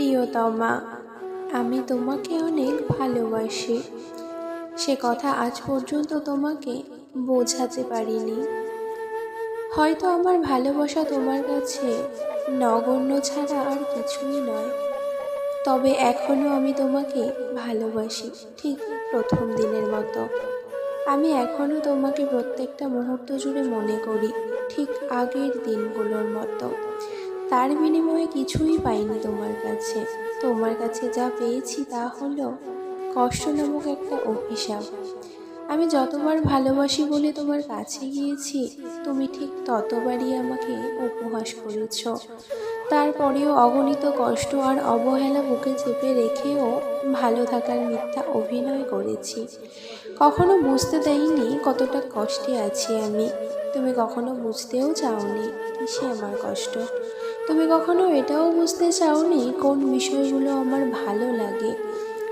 প্রিয়তমা, আমি তোমাকে অনেক ভালোবাসি। সে কথা আজ পর্যন্ত তোমাকে বোঝাতে পারিনি। হয়তো আমার ভালোবাসা তোমার কাছে নগণ্য ছাড়া আর কিছুই নয়, তবে এখনও আমি তোমাকে ভালোবাসি, ঠিক প্রথম দিনের মতো। আমি এখনও তোমাকে প্রত্যেকটা মুহূর্ত জুড়ে মনে করি, ঠিক আগের দিনগুলোর মতো। তার বিনিময়ে কিছুই পাইনি তোমার কাছে। তোমার কাছে যা পেয়েছি তা হলো কষ্ট নামক একটা অভিশাপ। আমি যতবার ভালোবাসি বলে তোমার কাছে গিয়েছি, তুমি ঠিক ততবারই আমাকে উপহাস করেছ। তারপরেও অগণিত কষ্ট আর অবহেলা বুকে চেপে রেখেও ভালো থাকার মিথ্যা অভিনয় করেছি। কখনো বুঝতে দেইনি কতটা কষ্টে আছি আমি। তুমি কখনো বুঝতেও চাওনি কিসে আমার কষ্ট। তুমি কখনো এটাও বুঝতে চাওনি কোন বিষয়গুলো আমার ভালো লাগে।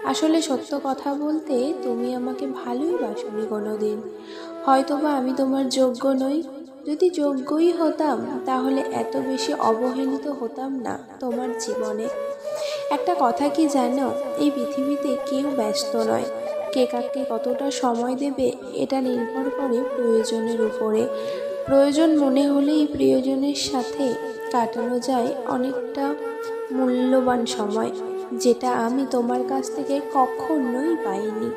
আসলে সত্য কথা বলতে তুমি আমাকে ভালোই বাসনি কোনোদিন। হয়তোবা আমি তোমার যোগ্য নই। যদি যোগ্যই হতাম তাহলে এত বেশি অবহেলিত হতাম না তোমার জীবনে। একটা কথা কি জানো, এই পৃথিবীতে কেউ ব্যস্ত নয়। কে কাকে কতটা সময় দেবে এটা নির্ভর করে প্রয়োজনের উপরে। প্রয়োজন মনে হলেই প্রিয়জনের সাথে কাটানো যায় অনেকটা মূল্যবান সময়, যেটা আমি তোমার কাছ থেকে কখনোই পাইনি।